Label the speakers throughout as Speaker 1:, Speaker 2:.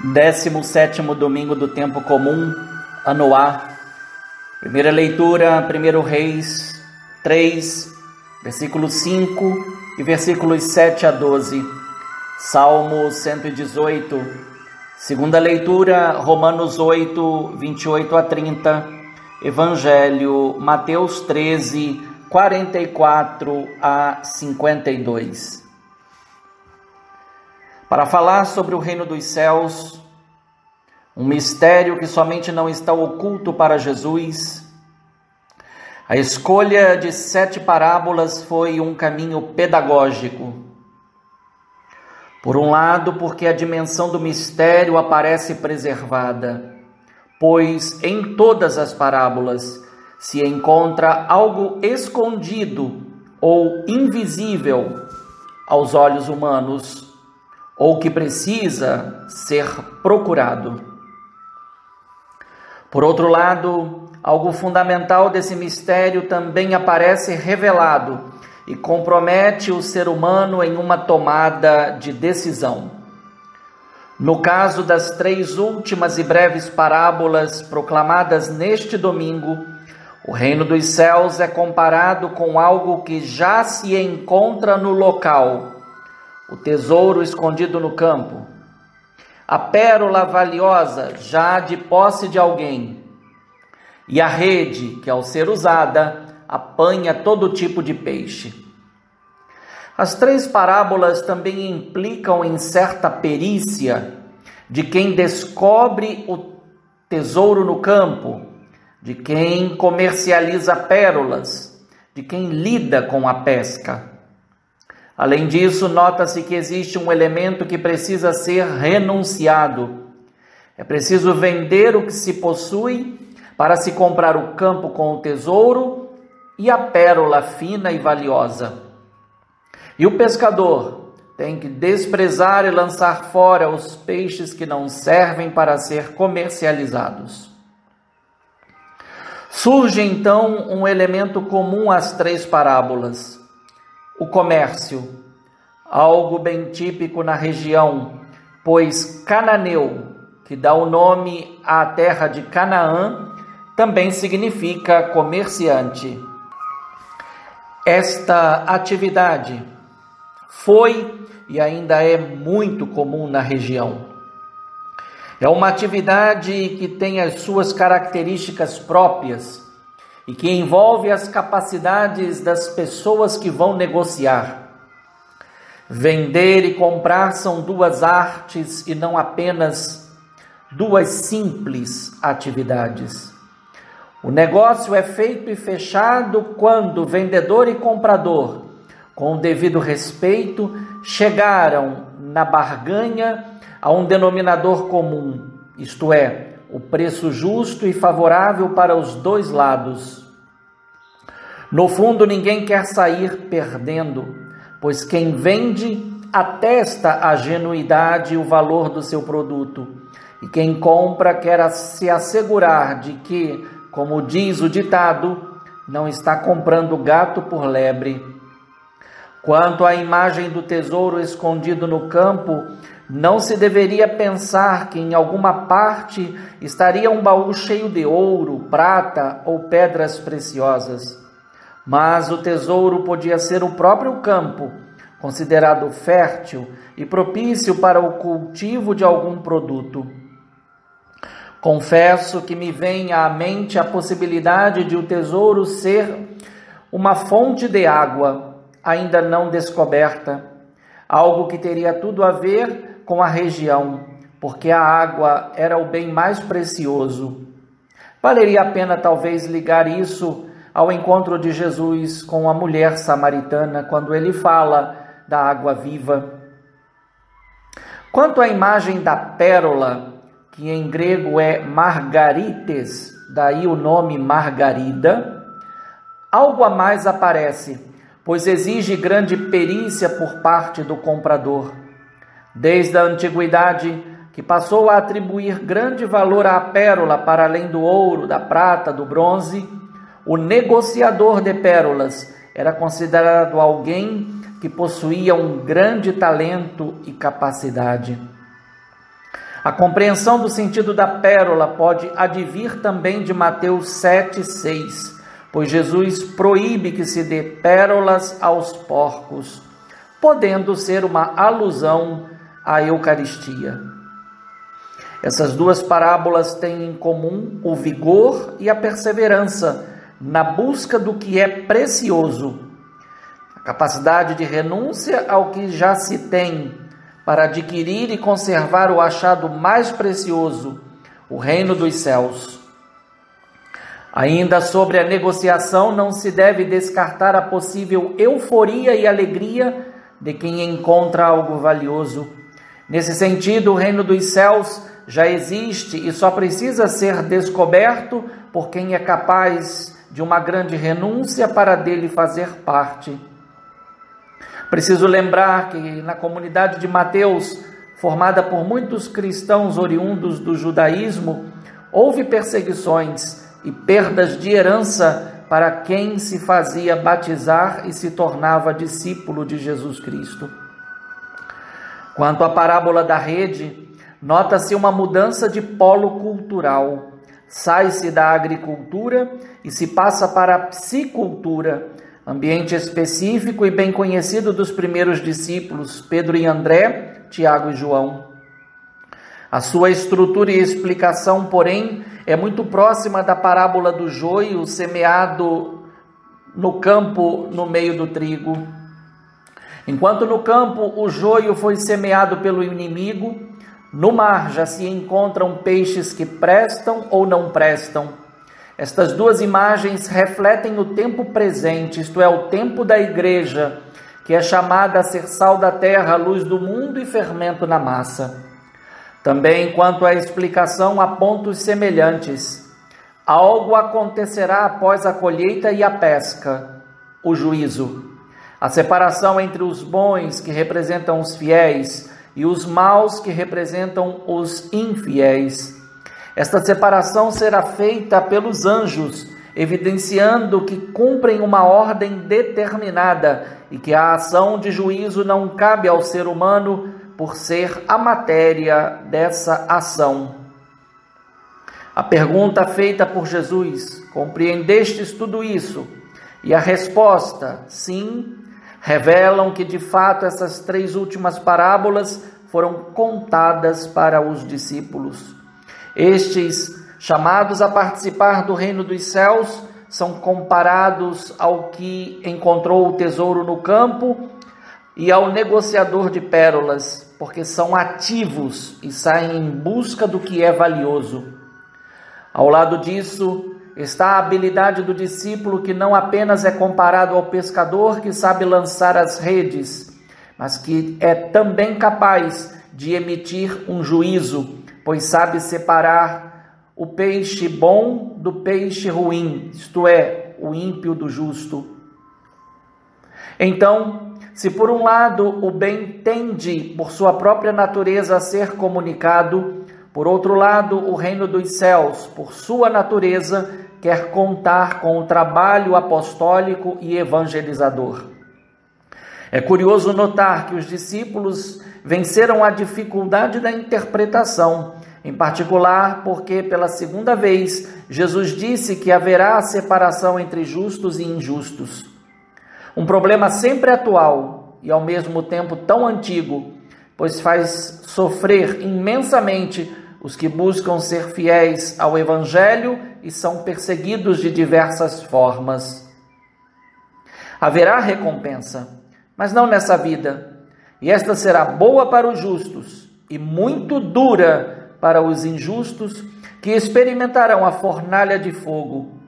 Speaker 1: 17º domingo do tempo comum, ano A. Primeira leitura, 1 Reis 3, versículos 5 e versículos 7 a 12. Salmo 118. Segunda leitura, Romanos 8, 28 a 30. Evangelho, Mateus 13, 44 a 52. Para falar sobre o reino dos céus, um mistério que somente não está oculto para Jesus, a escolha de 7 parábolas foi um caminho pedagógico. Por um lado, porque a dimensão do mistério aparece preservada, pois em todas as parábolas se encontra algo escondido ou invisível aos olhos humanos, ou que precisa ser procurado. Por outro lado, algo fundamental desse mistério também aparece revelado e compromete o ser humano em uma tomada de decisão. No caso das 3 últimas e breves parábolas proclamadas neste domingo, o reino dos céus é comparado com algo que já se encontra no local: o tesouro escondido no campo, a pérola valiosa já de posse de alguém, e a rede que, ao ser usada, apanha todo tipo de peixe. As 3 parábolas também implicam em certa perícia de quem descobre o tesouro no campo, de quem comercializa pérolas, de quem lida com a pesca. Além disso, nota-se que existe um elemento que precisa ser renunciado. É preciso vender o que se possui para se comprar o campo com o tesouro e a pérola fina e valiosa. E o pescador tem que desprezar e lançar fora os peixes que não servem para ser comercializados. Surge então um elemento comum às 3 parábolas: o comércio, algo bem típico na região, pois cananeu, que dá o nome à terra de Canaã, também significa comerciante. Esta atividade foi e ainda é muito comum na região. É uma atividade que tem as suas características próprias e que envolve as capacidades das pessoas que vão negociar. Vender e comprar são 2 artes e não apenas 2 simples atividades. O negócio é feito e fechado quando vendedor e comprador, com o devido respeito, chegaram na barganha a um denominador comum, isto é, o preço justo e favorável para os 2 lados. No fundo, ninguém quer sair perdendo, pois quem vende atesta a genuidade e o valor do seu produto, e quem compra quer se assegurar de que, como diz o ditado, não está comprando gato por lebre. Quanto à imagem do tesouro escondido no campo, não se deveria pensar que em alguma parte estaria um baú cheio de ouro, prata ou pedras preciosas. Mas o tesouro podia ser o próprio campo, considerado fértil e propício para o cultivo de algum produto. Confesso que me vem à mente a possibilidade de o tesouro ser uma fonte de água ainda não descoberta, algo que teria tudo a ver com a região, porque a água era o bem mais precioso. Valeria a pena talvez ligar isso ao encontro de Jesus com a mulher samaritana, quando ele fala da água viva. Quanto à imagem da pérola, que em grego é margarites, daí o nome margarida, algo a mais aparece, pois exige grande perícia por parte do comprador. Desde a antiguidade, que passou a atribuir grande valor à pérola para além do ouro, da prata, do bronze, o negociador de pérolas era considerado alguém que possuía um grande talento e capacidade. A compreensão do sentido da pérola pode advir também de Mateus 7,6, pois Jesus proíbe que se dê pérolas aos porcos, podendo ser uma alusão à Eucaristia. Essas duas parábolas têm em comum o vigor e a perseverança na busca do que é precioso, a capacidade de renúncia ao que já se tem para adquirir e conservar o achado mais precioso, o reino dos céus. Ainda sobre a negociação, não se deve descartar a possível euforia e alegria de quem encontra algo valioso. Nesse sentido, o reino dos céus já existe e só precisa ser descoberto por quem é capaz de uma grande renúncia para dele fazer parte. Preciso lembrar que na comunidade de Mateus, formada por muitos cristãos oriundos do judaísmo, houve perseguições e perdas de herança para quem se fazia batizar e se tornava discípulo de Jesus Cristo. Quanto à parábola da rede, nota-se uma mudança de polo cultural. Sai-se da agricultura e se passa para a psicultura, ambiente específico e bem conhecido dos primeiros discípulos, Pedro e André, Tiago e João. A sua estrutura e explicação, porém, é muito próxima da parábola do joio semeado no campo no meio do trigo. Enquanto no campo o joio foi semeado pelo inimigo, no mar já se encontram peixes que prestam ou não prestam. Estas duas imagens refletem o tempo presente, isto é, o tempo da igreja, que é chamada a ser sal da terra, luz do mundo e fermento na massa. Também, quanto à explicação, há pontos semelhantes. Algo acontecerá após a colheita e a pesca, o juízo. A separação entre os bons, que representam os fiéis, e os maus, que representam os infiéis. Esta separação será feita pelos anjos, evidenciando que cumprem uma ordem determinada e que a ação de juízo não cabe ao ser humano por ser a matéria dessa ação. A pergunta feita por Jesus: compreendestes tudo isso? E a resposta: sim, revelam que de fato essas três últimas parábolas foram contadas para os discípulos. Estes, chamados a participar do reino dos céus, são comparados ao que encontrou o tesouro no campo e ao negociador de pérolas, porque são ativos e saem em busca do que é valioso. Ao lado disso está a habilidade do discípulo, que não apenas é comparado ao pescador que sabe lançar as redes, mas que é também capaz de emitir um juízo, pois sabe separar o peixe bom do peixe ruim, isto é, o ímpio do justo. Então, se por um lado o bem tende, por sua própria natureza, a ser comunicado, por outro lado, o reino dos céus, por sua natureza, quer contar com o trabalho apostólico e evangelizador. É curioso notar que os discípulos venceram a dificuldade da interpretação, em particular porque, pela segunda vez, Jesus disse que haverá separação entre justos e injustos. Um problema sempre atual e, ao mesmo tempo, tão antigo, pois faz sofrer imensamente os que buscam ser fiéis ao Evangelho e são perseguidos de diversas formas. Haverá recompensa, mas não nessa vida, e esta será boa para os justos e muito dura para os injustos, que experimentarão a fornalha de fogo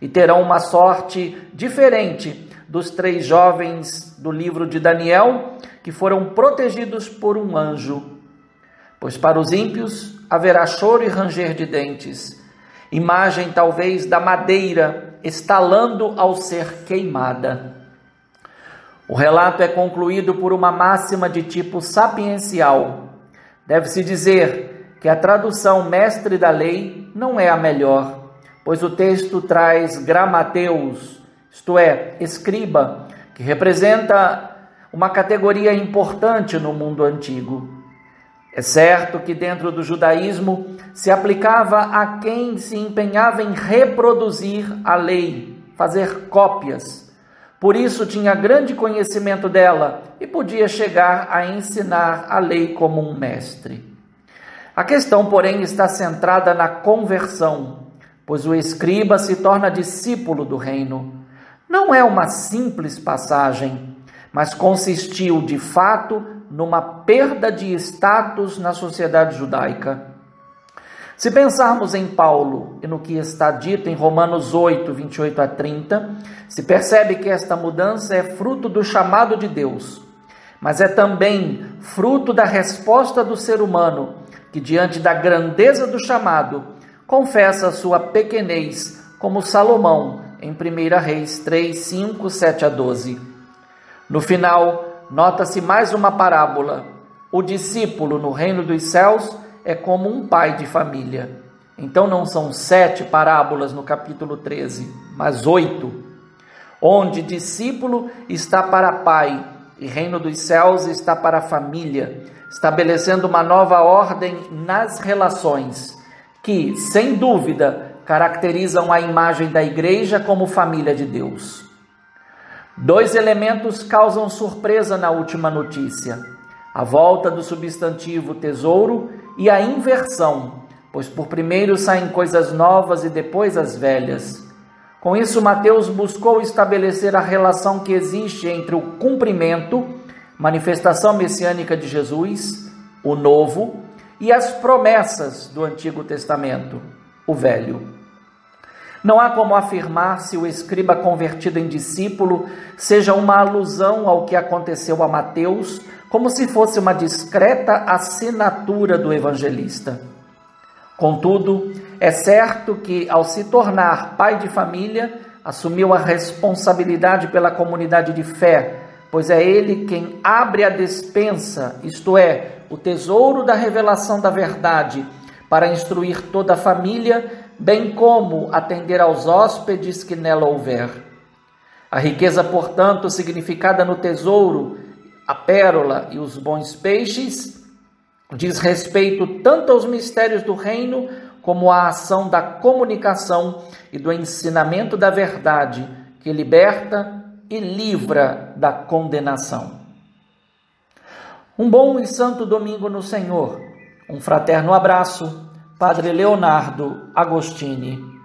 Speaker 1: e terão uma sorte diferente dos 3 jovens do livro de Daniel, que foram protegidos por um anjo. Pois para os ímpios haverá choro e ranger de dentes, imagem talvez da madeira estalando ao ser queimada. O relato é concluído por uma máxima de tipo sapiencial. Deve-se dizer que a tradução mestre da lei não é a melhor, pois o texto traz gramateus, isto é, escriba, que representa uma categoria importante no mundo antigo. É certo que dentro do judaísmo se aplicava a quem se empenhava em reproduzir a lei, fazer cópias. Por isso tinha grande conhecimento dela e podia chegar a ensinar a lei como um mestre. A questão, porém, está centrada na conversão, pois o escriba se torna discípulo do reino. Não é uma simples passagem, mas consistiu, de fato, numa perda de status na sociedade judaica. Se pensarmos em Paulo e no que está dito em Romanos 8, 28 a 30, se percebe que esta mudança é fruto do chamado de Deus, mas é também fruto da resposta do ser humano, que diante da grandeza do chamado, confessa sua pequenez, como Salomão, em 1 Reis 3, 5, 7 a 12. No final, nota-se mais uma parábola. O discípulo no reino dos céus é como um pai de família. Então não são 7 parábolas no capítulo 13, mas 8, onde discípulo está para pai e reino dos céus está para família, estabelecendo uma nova ordem nas relações, que, sem dúvida, caracterizam a imagem da igreja como família de Deus. 2 elementos causam surpresa na última notícia: a volta do substantivo tesouro e a inversão, pois por primeiro saem coisas novas e depois as velhas. Com isso, Mateus buscou estabelecer a relação que existe entre o cumprimento, manifestação messiânica de Jesus, o Novo, e as promessas do Antigo Testamento, o Velho. Não há como afirmar se o escriba convertido em discípulo seja uma alusão ao que aconteceu a Mateus, como se fosse uma discreta assinatura do evangelista. Contudo, é certo que, ao se tornar pai de família, assumiu a responsabilidade pela comunidade de fé, pois é ele quem abre a despensa, isto é, o tesouro da revelação da verdade, para instruir toda a família, bem como atender aos hóspedes que nela houver. A riqueza, portanto, significada no tesouro, a pérola e os bons peixes, diz respeito tanto aos mistérios do reino, como à ação da comunicação e do ensinamento da verdade, que liberta e livra da condenação. Um bom e santo domingo no Senhor. Um fraterno abraço, Padre Leonardo Agostini.